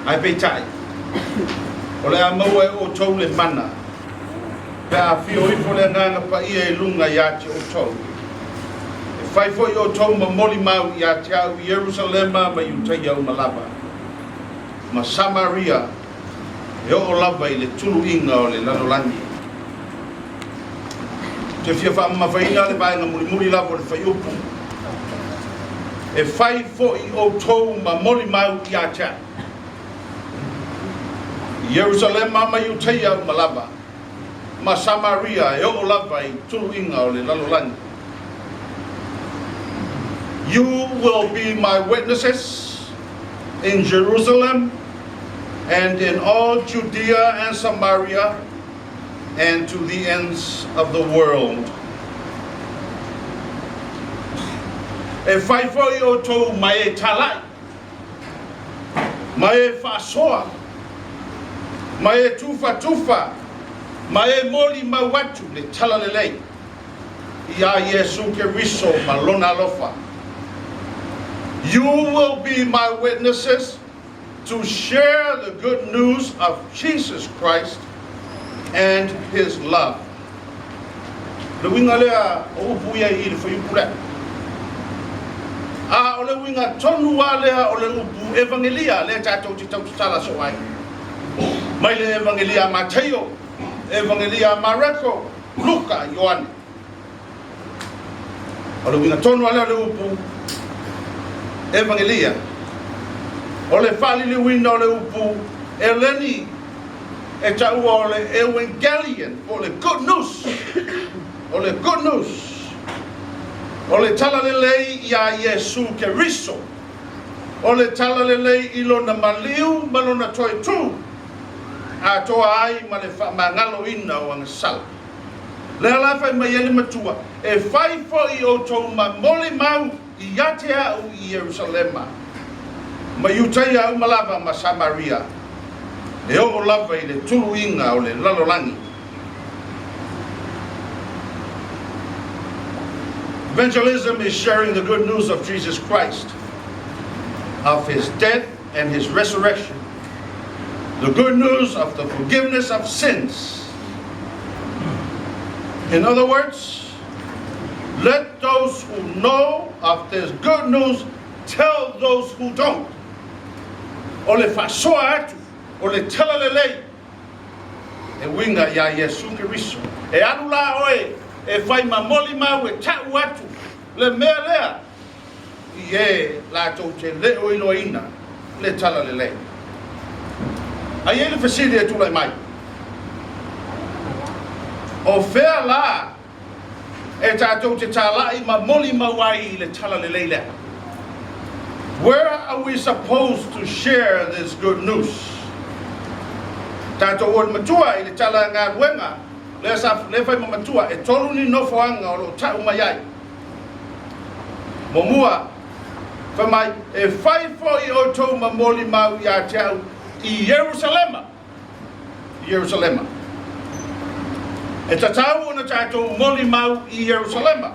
ai peitai o le amau e o tau le mana pe a fio i fo le nganga pa ia e lunga ia te o tau e fai fo i o tau ma moli mau ia te au i Jerusalema ma iutai au malava ma Samaria e o lava i le tulu inga o le lalolani te fia wha mawhaina le vaenga muri lava o le whai upu e fai fo i o tau ma moli mau ia te au Jerusalem ma Judea malava ma Samaria e o lava I tulu inga o le lalolani. You will be my witnesses in Jerusalem and in all Judea and Samaria and to the ends of the world. E fai foi o tau mai e talai mai e whasoa mai e tufa mai e moli mawatu le tala le lei ia Yesu ke riso malona lofa. You will be my witnesses to share the good news of Jesus Christ and his love. Le winga lea o upuia I le whaiupura a o le winga tonu a lea o le upu evangelia le tātou te tautala so ai mai le evangelia Mateo, evangelia Marco, Luca, Ioane. O le winga tonu ale le upu evangelia. O le whali le wina o le upu eleni e tau o le evangelion, o le good news. O le good news. O le tala le lei ia Yesu ke riso. O le tala le lei ilo na maliu malona toi tu. A toa ai ma le mangalo ina o anga sala. Le ala fai mai ele matua. E fai fo I o tau ma moli mau I atea au I Jerusalema. Ma Judea au malava ma Samaria. Le o lava I le tulu inga o le lalolani. Evangelism is sharing the good news of Jesus Christ, of his death and his resurrection. The good news of the forgiveness of sins. In other words, let those who know of this good news tell those who don't. O le whasoa atu, o le tala le lei. E winga ia Yesu Kiriso. E anu la oe, e whai mamoli mau e tau atu. Le mea lea. Ie la tau te leo iloina, le tala le lei. Ai ele fasili e tulai mai. O fea la e tātou te tālai ma moli mawai le tala le leile. Where are we supposed to share this good news? Tātou o matua I le tala ngā ruenga le whai ma matua e tolu ni nofoanga o lo tau mai ai. Momua whamai e whai fo I o tau ma moli mau I a teau I Jerusalema. Jerusalema. E tatau ona tātou moli mau I Jerusalema.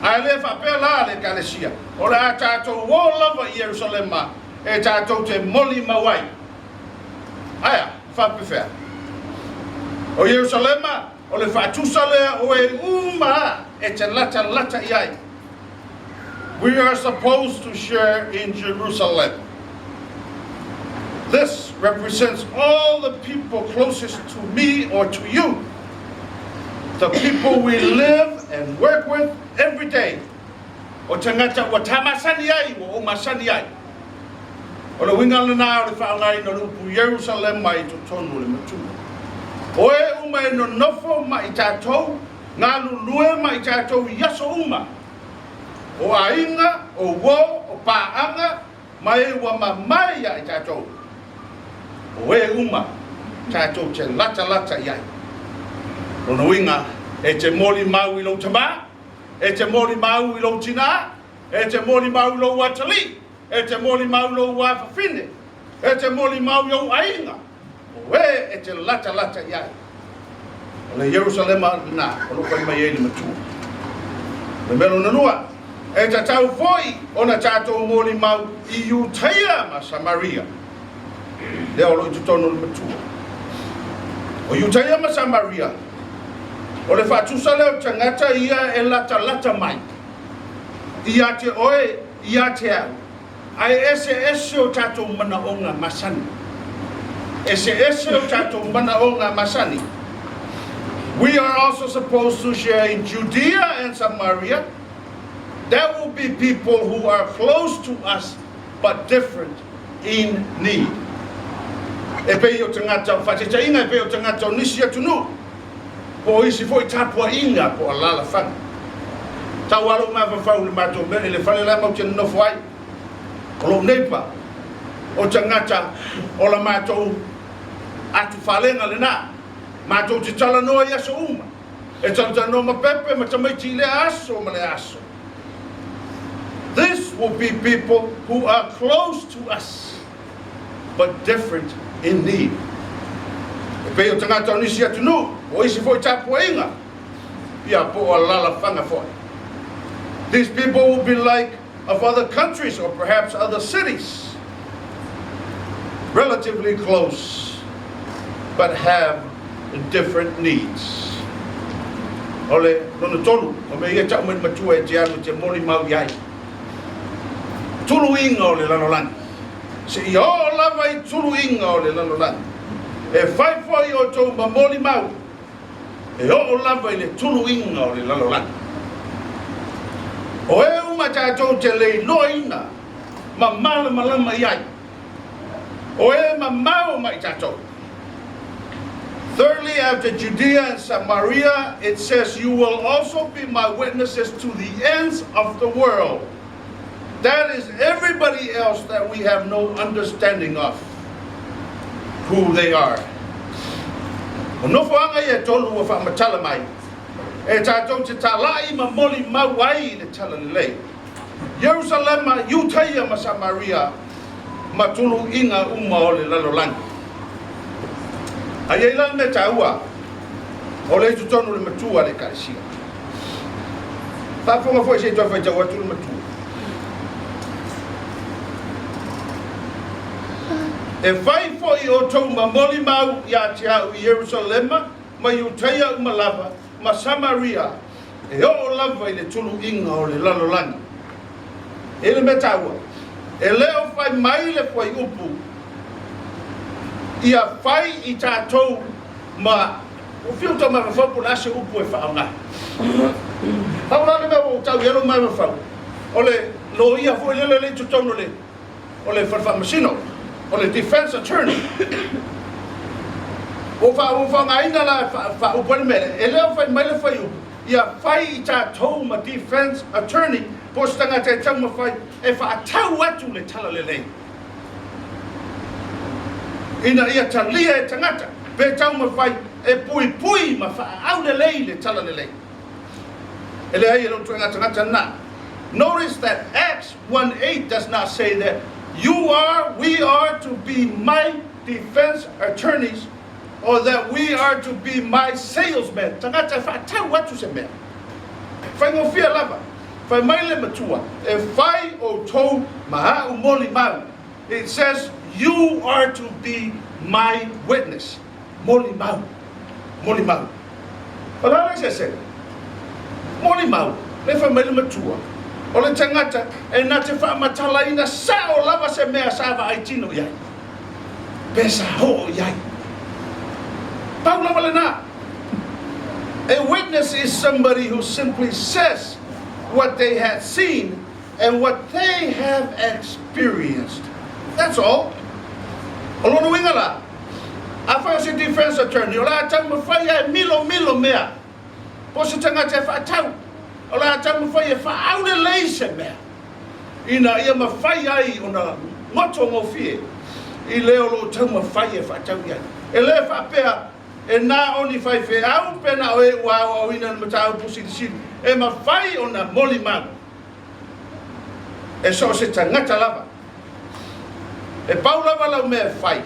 Ai le whapea la le kalesia. O le a tātou o lava I Jerusalema. E tātou te moli mawai. Aia, whapewhea. O Jerusalema, o le whatusa lea o e uma e te lata I ai. We are supposed to share in Jerusalem. This represents all the people closest to me or to you. The people we live and work with every day. O tangata wa tamasani ai, o masani ai. O le winga lana o le whaangai na lupu Jerusalem mai to tonu le matu. O e uma e no nofo mai tātou, ngā lulue mai tātou yaso uma. O ainga, o wo, o pāanga, mai wa mamai ai tātou. O e uma, tātou te lata iai. Rono winga, e te moli mau I lo tama, e te moli mau I lo tina, e te moli mau I lo watali, e te moli mau I lo wafafine, e te moli mau I lo ainga. O e te lata iai. O le Jerusalema na, o lo kai mai e ni matu. Le melo nanua, E tatau foi ona tātou moli mau I Judea ma Samaria. Leo lo tutono le matua. O Judea ma Samaria. O le whātusa leo tangata ia e lata mai. Ia te oe, ia te au. Ai ese o tātou mana o ngā masani. Ese o tātou mana o ngā masani. We are also supposed to share in Judea and Samaria. There will be people who are close to us but different in need. E pei o tangata whātetainga, e pei o tangata o nisi atunu. Po isi foi tapua inga po alala whanga. Tau alo ma whawhau le mātou mene le whale la mau tēnā nofo ai. O lo neipa, o tangata o la mātou atu whalenga le nā. Mātou te tala noa I aso uma. E tala noa ma pepe, ma tamaiti le aso ma le aso. This will be people who are close to us, but different in need. E pei o tangata o nisi atunu, o isi foi tapua inga. Ia po o alala whanga foi. These people will be like of other countries or perhaps other cities, relatively close, but have different needs. Ole, lono tolu, o me ia tau met matua e te anu te moli mau iai. Tulu inga o le lanolangi. Se I o lava I tulu inga o le lanolangi. E whai foi o tau ma moli mau. E o lava I le tulu inga o le lanolangi. O e uma tātou te lei loina ma mala malama iai. O e ma mau mai tātou. Thirdly, after Judea and Samaria, it says, you will also be my witnesses to the ends of the world. That is everybody else that we have no understanding of who they are. O no whaanga I tolu wa whaamatala mai. E tātou te tālai ma moli mawai le tala lelei. Jerusalem, Judea ma Samaria, ma tulu inga uma o le lalolangi. Ai ei lan me tāua, o le tutonu le matua le karisia. Whaafonga foi se toa whai taua tulu matua. E whai foi o tau ma moli mau ia te au I Jerusalema, ma Judea uma lava, ma Samaria, e o lava I le tulu inga o le lalolangi. E le me tāua, e leo whai mai le whai upu, ia whai I tātou ma o whiuta ma whawhapu nase upu e whaanga. Haura le mea o tau iero mai whau. O le lo ia fo le tutonu le. O le whawhamasino. O le defense attorney. O whaanga ina la whaupani mele. E leo whai mai le whai upu. Ia whai I tātou ma defense attorney. Postanga te tau ma whai e whaatau atu le tala le lei. Ina ia talia e tangata, pe tau ma whai e pui ma whaau le lei le tala le lei. E le ai e lontu ngata ngata na. Notice that Acts 1:8 does not say that we are to be my defense attorneys or that we are to be my salesmen. Tangata whaatau watu se mea. Whai ngofia lava, whai mai le matua, e whai o tau maha umoli mau. It says, you are to be my witness. Moli mau. Moli mau. Wala le se. Moli mau. Le wha mai le matua. O le tangata, e nā te wha matala ina sa o lava se mea sawa ai tino iai. Pesa ho iai. Pau lava le nā. A witness is somebody who simply says what they have seen and what they have experienced. That's all. O lono winga la. A whai o se defense attorney. O la tau ma whai e milo mea. Po se tangata e whaatau. O la tau ma whai e whaau le lei se mea. Ina ia ma whai ai o na moto ngō fie. I leo lo tau ma whai e whaatau iai. E le whaapea e nā oni whai whai au pena o e ua o ina na matau pusi di siri. E ma whai o na moli mau. E so se tangata lava. E pau lava lau mea whai,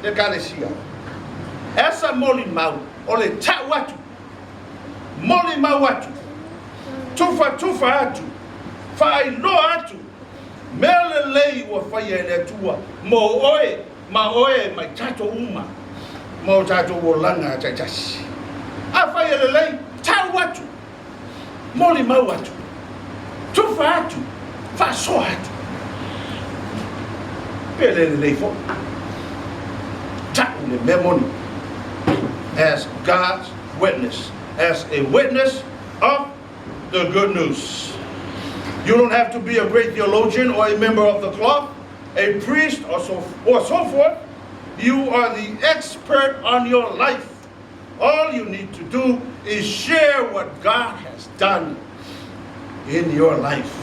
le karesia. Esa moli mau, o le tau atu. Moli mau atu. Tufa atu. Fai lo atu. Mele lei wa fai ele tua. Mo oe, ma oe, mai tato uma. Mo tato wo langa chachasi. A fai ele lei, tau atu. Moli mau atu. Tufa atu. Fa so atu. Pele ele lei fo. Tau le memoni. As God's witness. As a witness of the good news. You don't have to be a great theologian or a member of the cloth, a priest or so forth. You are the expert on your life. All you need to do is share what God has done in your life.